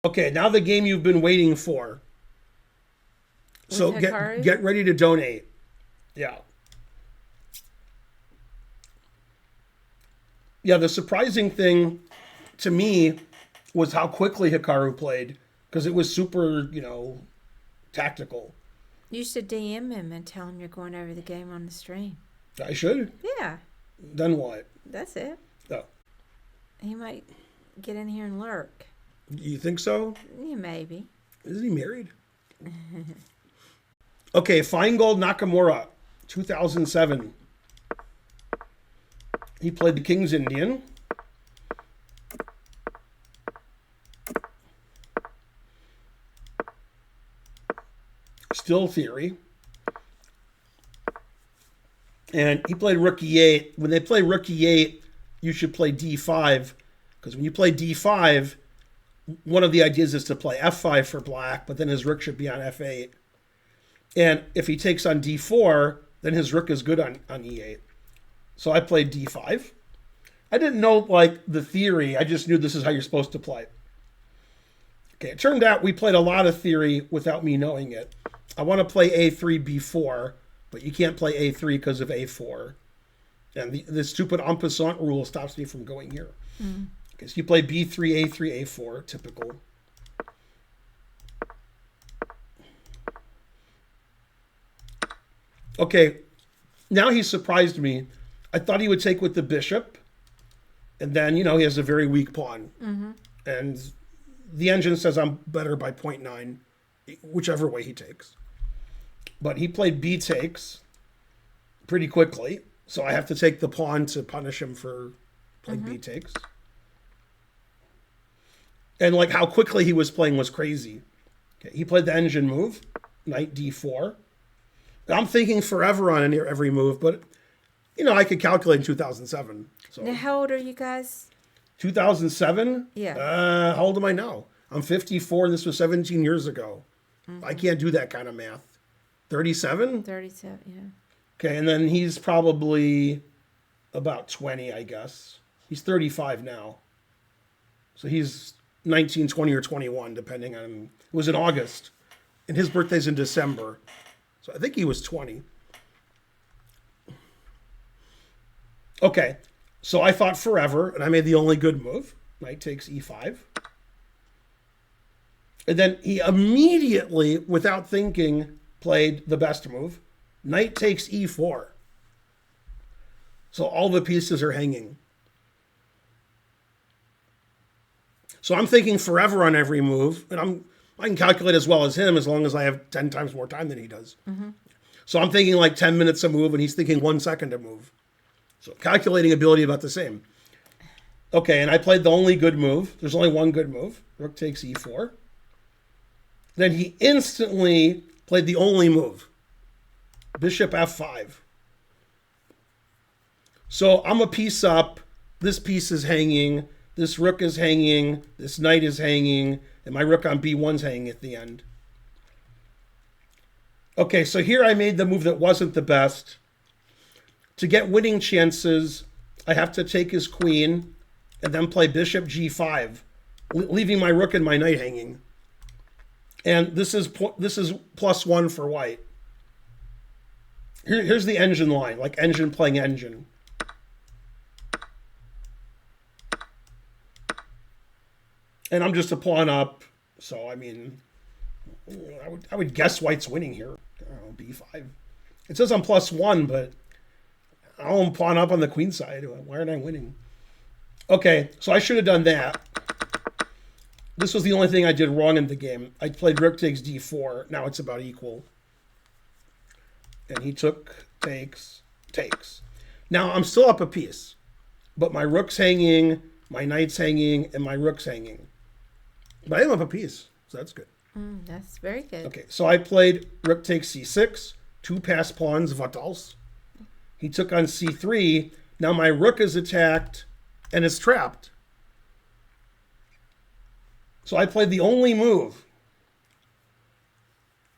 Okay, now the game you've been waiting for. So With Hikaru? get ready to donate. Yeah. Yeah, the surprising thing to me was how quickly Hikaru played because it was super, tactical. You should DM him and tell him you're going over the game on the stream. I should. Yeah, Then what? that's it. Oh, He might get in here and lurk. you think so? Yeah, maybe. Isn't he married? Okay, Finegold Nakamura, 2007. He played the King's Indian. Still theory. And he played Rook E8. When they play Rook E8, you should play D5. Because when you play D5, one of the ideas is to play F5 for black, but then his rook should be on F8. And if he takes on D4, then his rook is good on E8. So I played D5. I didn't know the theory. I just knew this is how you're supposed to play. Okay, it turned out we played a lot of theory without me knowing it. I want to play A3, B4, but you can't play A3 because of A4. And the stupid en passant rule stops me from going here. Okay, so you play B3, A3, A4, typical. Okay, now he surprised me. I thought he would take with the bishop. And then, he has a very weak pawn. And the engine says I'm better by 0.9, whichever way he takes. But he played B takes pretty quickly. So I have to take the pawn to punish him for playing B takes. And how quickly he was playing was crazy. Okay, he played the engine move, knight D4. I'm thinking forever on every move, but I could calculate in 2007. So Now, how old are you guys? 2007? Yeah. How old am I now? I'm 54, and this was 17 years ago. I can't do that kind of math. 37? 37, yeah. Okay, and then he's probably about 20, I guess. He's 35 now. So he's 19, 20, or 21, depending on... It was in August, and his birthday's in December. So I think he was 20. Okay, so I thought forever, and I made the only good move. Knight takes E5. And then he immediately, without thinking, played the best move. Knight takes E4. So all the pieces are hanging. So I'm thinking forever on every move, and I can calculate as well as him as long as I have 10 times more time than he does. So I'm thinking 10 minutes a move, and he's thinking 1 second a move. So calculating ability about the same. Okay, and I played the only good move. There's only one good move. Rook takes E4. Then he instantly played the only move. Bishop F5. So I'm a piece up. This piece is hanging. This rook is hanging. This knight is hanging. And my rook on B1's hanging at the end. Okay, so here I made the move that wasn't the best. To get winning chances, I have to take his queen and then play bishop G5, leaving my rook and my knight hanging. And this is +1 for white. Here's the engine line, engine playing engine. And I'm just a pawn up, so I mean, I would guess white's winning here. I don't know, B5. It says I'm +1, but I'm pawn up on the queen side. Why aren't I winning? Okay, so I should have done that. This was the only thing I did wrong in the game. I played rook takes D4. Now it's about equal. And he took, takes, takes. Now I'm still up a piece. But my rook's hanging, my knight's hanging, and my rook's hanging. But I am up a piece, so that's good. That's very good. Okay, so I played rook takes C6, 2 passed pawns, Vatals. He took on C3. Now my rook is attacked and is trapped. So I played the only move.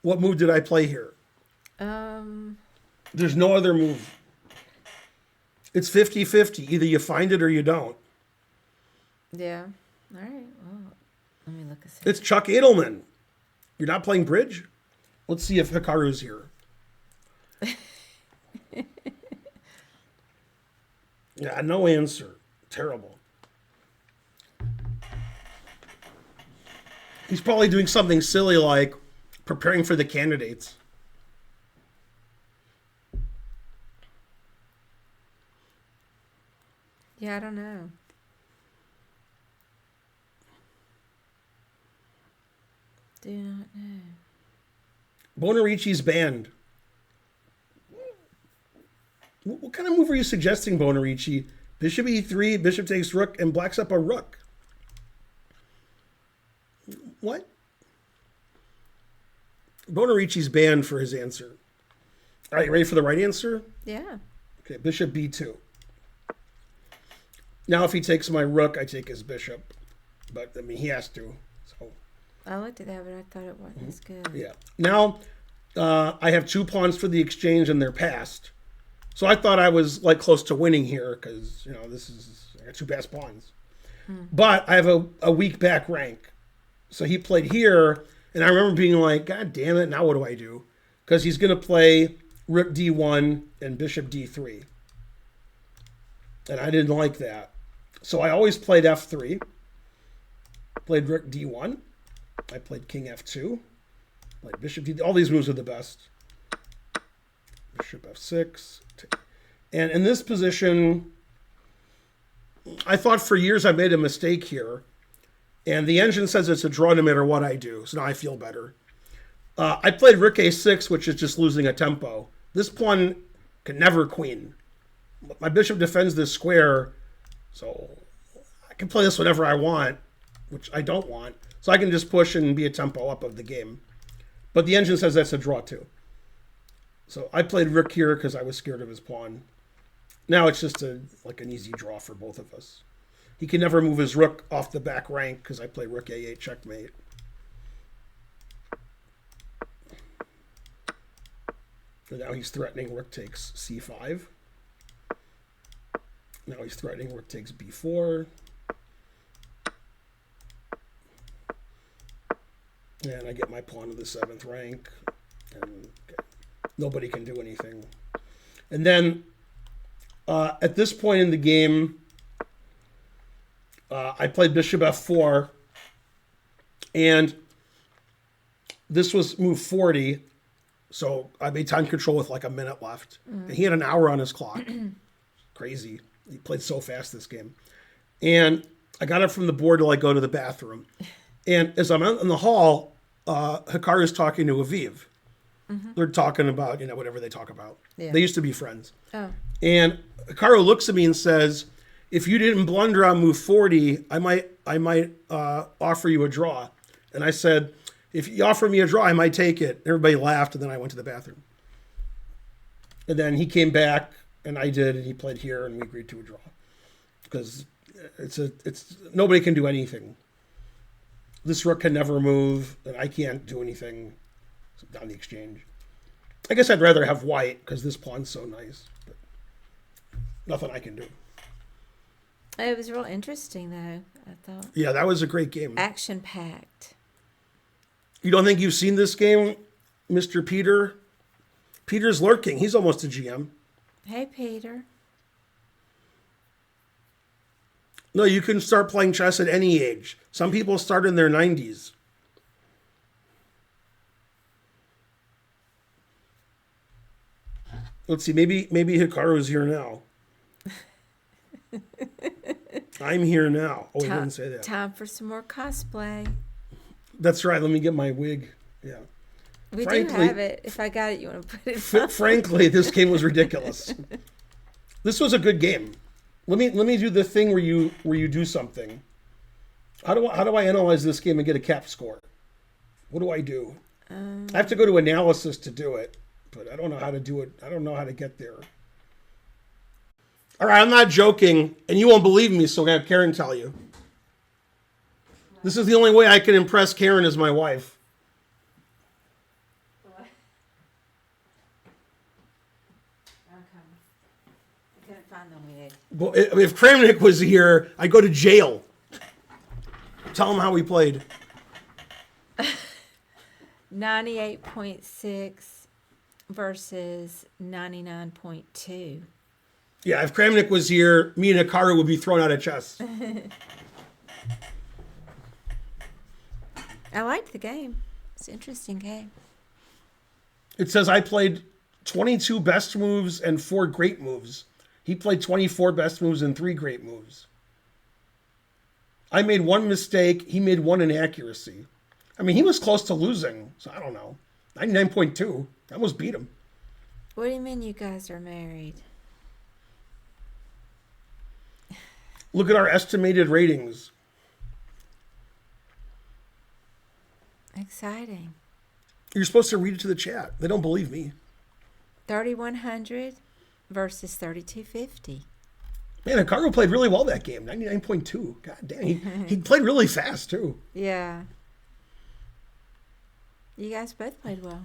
What move did I play here? There's no other move. It's 50-50. Either you find it or you don't. Yeah. All right. Well, Let me look and see. It's Chuck Edelman. You're not playing bridge? Let's see if Hikaru's here. Yeah, no answer. Terrible. He's probably doing something silly like preparing for the candidates. Yeah, I don't know. Do not know. Bonarici's banned. What kind of move are you suggesting, Bonarici? Bishop e3, bishop takes rook, and black's up a rook. What? Bonarici's banned for his answer. All right, you ready for the right answer? Yeah. Okay, bishop b2. Now if he takes my rook, I take his bishop. But, I mean, he has to. So I looked at that, but I thought it wasn't as good. yeah. Now, I have 2 pawns for the exchange and they're passed. So I thought I was like close to winning here because, you know, I got 2 passed pawns. But I have a weak back rank. So he played here, and I remember being like, God damn it, now what do I do? Because he's going to play rook d1 and bishop d3. And I didn't like that. So I always played f3. Played rook d1. I played king f2. Played bishop d3. All these moves are the best. Bishop f6. And in this position, I thought for years I made a mistake here. And the engine says it's a draw no matter what I do. So now I feel better. I played rook a6, which is just losing a tempo. This pawn can never queen. My bishop defends this square, so I can play this whenever I want, which I don't want. So I can just push and be a tempo up of the game. But the engine says that's a draw too. So I played rook here because I was scared of his pawn. Now it's just like an easy draw for both of us. He can never move his rook off the back rank because I play rook a8 checkmate. And now he's threatening rook takes c5. Now he's threatening rook takes b4. And I get my pawn to the 7th rank. And nobody can do anything. And then at this point in the game, I played bishop f4. And this was move 40. So I made time control with like a minute left. And he had an hour on his clock. Crazy. He played so fast this game. And I got up from the board to like go to the bathroom. And as I'm out in the hall, Hikaru's talking to Aviv. They're talking about, you know, whatever they talk about. Yeah. They used to be friends. Oh. And Hikaru looks at me and says, if you didn't blunder on move 40, I might offer you a draw. And I said, if you offer me a draw, I might take it. Everybody laughed, and then I went to the bathroom. And then he came back, and I did, and he played here, and we agreed to a draw. Because it's nobody can do anything. This rook can never move, and I can't do anything down the exchange. I guess I'd rather have white, because this pawn's so nice. But nothing I can do. It was real interesting, though, I thought. Yeah, that was a great game. Action-packed. You don't think you've seen this game, Mr. Peter? Peter's lurking. He's almost a GM. Hey, Peter. No, you can start playing chess at any age. Some people start in their 90s. Let's see, maybe Hikaru's here now. I'm here now. Oh, he didn't say that. Time for some more cosplay. That's right. Let me get my wig. Yeah. We do have it. If I got it, you want to put it on? Frankly, this game was ridiculous. This was a good game. Let me do the thing where you do something. How do I analyze this game and get a cap score? What do I do? I have to go to analysis to do it, but I don't know how to do it. I don't know how to get there. All right, I'm not joking, and you won't believe me, so I'm going to have Karen tell you. This is the only way I can impress Karen as my wife. What? Okay. I couldn't find the wig. Well, if Kramnik was here, I'd go to jail. Tell him how we played. 98.6 versus 99.2. Yeah, if Kramnik was here, me and Hikaru would be thrown out of chess. I liked the game. It's an interesting game. It says I played 22 best moves and 4 great moves. He played 24 best moves and 3 great moves. I made 1 mistake. He made 1 inaccuracy. I mean, he was close to losing, so I don't know. 99.2. I almost beat him. What do you mean you guys are married? Look at our estimated ratings. Exciting. You're supposed to read it to the chat. They don't believe me. 3,100 versus 3,250. Man, Hikaru played really well that game. 99.2. God damn, he played really fast, too. Yeah. You guys both played well.